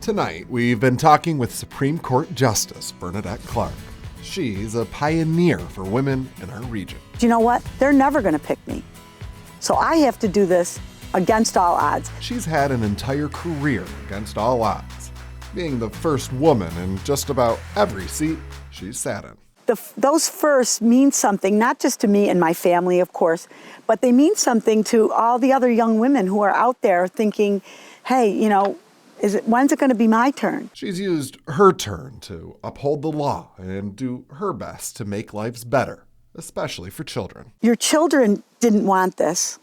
Tonight, we've been talking with Supreme Court Justice Bernadette Clark. She's a pioneer for women in our region. You know what? They're never going to pick me. So I have to do this against all odds. She's had an entire career against all odds, being the first woman in just about every seat she's sat in. Those firsts mean something, not just to me and my family, of course, but they mean something to all the other young women who are out there thinking, hey, you know, when's it going to be my turn? She's used her turn to uphold the law and do her best to make lives better, especially for children. Your children didn't want this.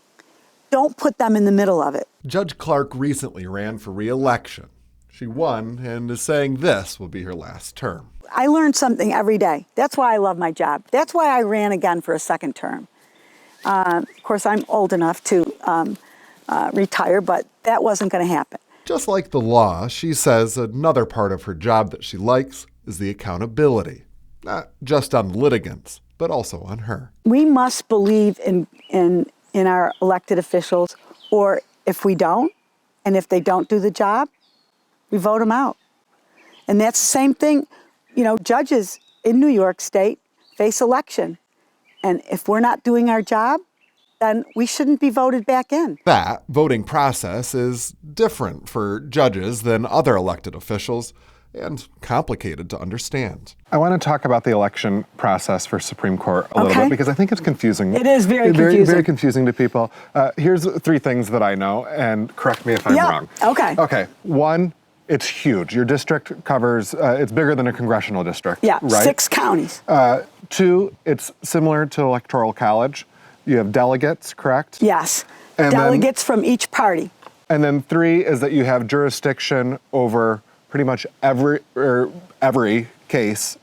Don't put them in the middle of it. Judge Clark recently ran for re-election. She won and is saying this will be her last term. I learn something every day. That's why I love my job. That's why I ran again for a second term. Of course, I'm old enough to retire, but that wasn't going to happen. Just like the law, she says another part of her job that she likes is the accountability, not just on litigants, but also on her. We must believe in our elected officials, or if we don't, and if they don't do the job, we vote them out. And that's the same thing, you know, judges in New York State face election. And if we're not doing our job, then we shouldn't be voted back in. That voting process is different for judges than other elected officials and complicated to understand. I want to talk about the election process for Supreme Court a little bit because I think it's confusing. It is very confusing. Very confusing to people. Here's 3 things that I know, and correct me if I'm wrong. Okay. Okay. 1, it's huge. Your district covers, it's bigger than a congressional district. Yeah, right? 6 counties. 2, it's similar to Electoral College. You have delegates, correct? Yes, and delegates from each party. And then 3 is that you have jurisdiction over pretty much every case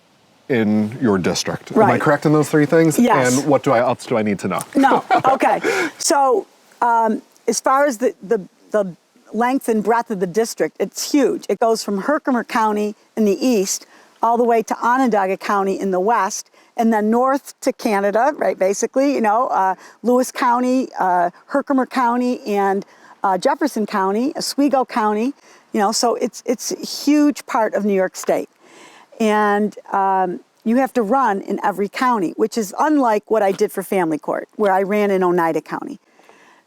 in your district. Right. Am I correct in those 3 things? Yes. And what else do I need to know? No, okay. So as far as the length and breadth of the district, it's huge. It goes from Herkimer County in the east all the way to Onondaga County in the west, and then north to Canada, right, basically, you know, Lewis County, Herkimer County, and Jefferson County, Oswego County, you know, so it's a huge part of New York State. And you have to run in every county, which is unlike what I did for family court, where I ran in Oneida County.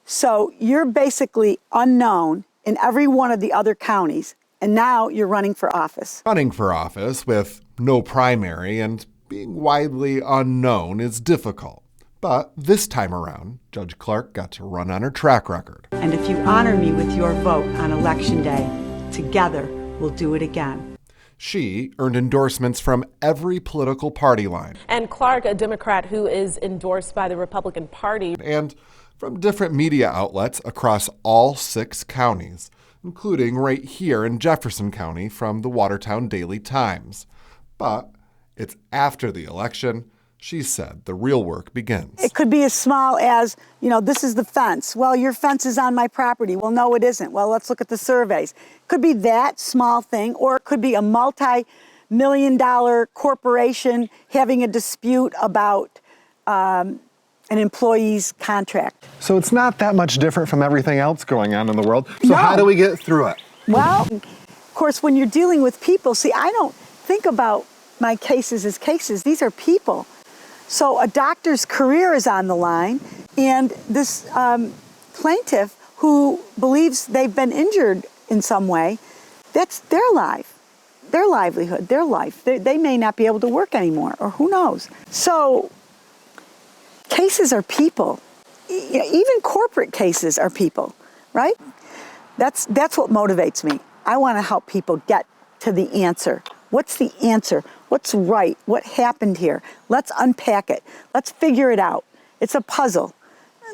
So you're basically unknown in every one of the other counties, and now you're running for office. Running for office with no primary and being widely unknown is difficult. But this time around, Judge Clark got to run on her track record. And if you honor me with your vote on Election Day, together we'll do it again. She earned endorsements from every political party line. And Clark, a Democrat who is endorsed by the Republican Party. And from different media outlets across all 6 counties, including right here in Jefferson County from the Watertown Daily Times. But it's after the election, she said, the real work begins. It could be as small as, you know, this is the fence. Well, your fence is on my property. Well, no, it isn't. Well, let's look at the surveys. It could be that small thing, or it could be a multi-million-dollar corporation having a dispute about an employee's contract. So it's not that much different from everything else going on in the world. So No. how do we get through it? Well, of course, when you're dealing with people, see, I don't think about my cases as cases. These are people. So a doctor's career is on the line, and this plaintiff who believes they've been injured in some way, that's their life, their livelihood, their life. They may not be able to work anymore, or who knows. So cases are people. Even corporate cases are people, right? That's what motivates me. I want to help people get to the answer. What's the answer? What's right? What happened here? Let's unpack it. Let's figure it out. It's a puzzle.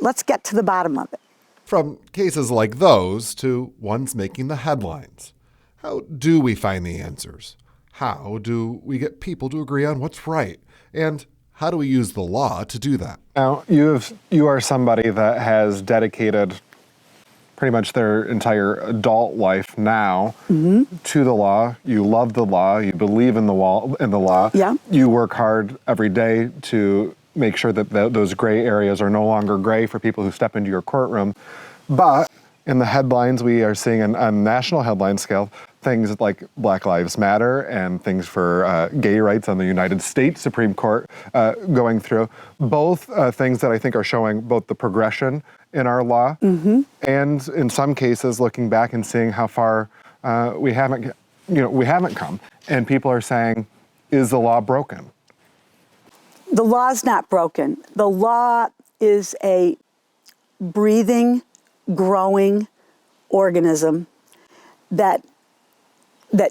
Let's get to the bottom of it. From cases like those to ones making the headlines. How do we find the answers? How do we get people to agree on what's right? And how do we use the law to do that? Now, you are somebody that has dedicated pretty much their entire adult life now to the law. You love the law. You believe in the law. Yeah. You work hard every day to make sure that those gray areas are no longer gray for people who step into your courtroom. But in the headlines, we are seeing on a national headline scale things like Black Lives Matter and things for gay rights on the United States Supreme Court going through. Both things that I think are showing both the progression in our law and in some cases looking back and seeing how far we haven't come. And people are saying, is the law broken? The law's not broken. The law is a breathing, growing organism that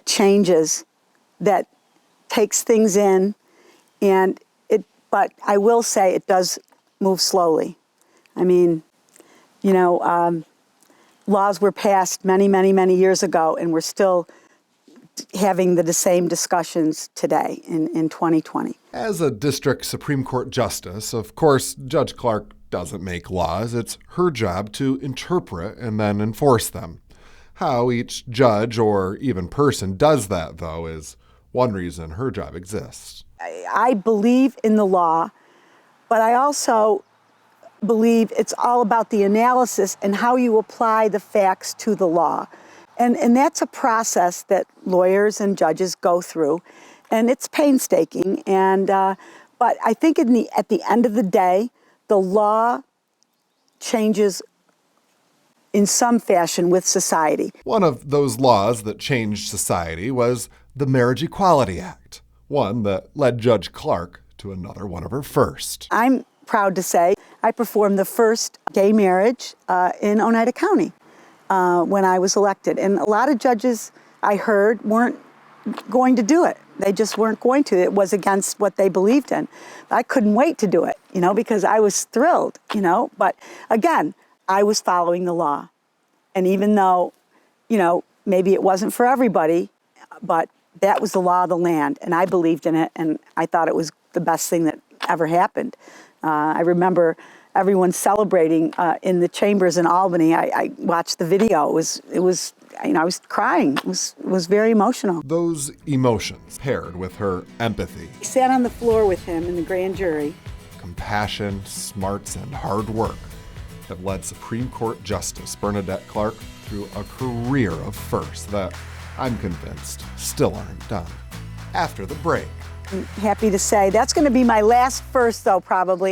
changes, that takes things in, but I will say it does move slowly. I mean, laws were passed many, many, many years ago, and we're still having the same discussions today in 2020. As a district Supreme Court justice, of course, Judge Clark doesn't make laws. It's her job to interpret and then enforce them. How each judge or even person does that, though, is one reason her job exists. I believe in the law, but I also believe it's all about the analysis and how you apply the facts to the law. And that's a process that lawyers and judges go through, and it's painstaking. But I think at the end of the day, the law changes in some fashion with society. One of those laws that changed society was the Marriage Equality Act, one that led Judge Clark to another one of her first. I'm proud to say I performed the first gay marriage in Oneida County when I was elected. And a lot of judges, I heard, weren't going to do it. They just weren't going to. It was against what they believed in. I couldn't wait to do it, because I was thrilled, But again, I was following the law. And even though, maybe it wasn't for everybody, but that was the law of the land, and I believed in it, and I thought it was the best thing that ever happened. I remember everyone celebrating in the chambers in Albany. I watched the video. It was I was crying. It was very emotional. Those emotions paired with her empathy, I sat on the floor with him in the grand jury. compassion, smarts, and hard work have led Supreme Court Justice Bernadette Clark through a career of firsts that I'm convinced still aren't done. After the break. I'm happy to say that's going to be my last first, though, probably.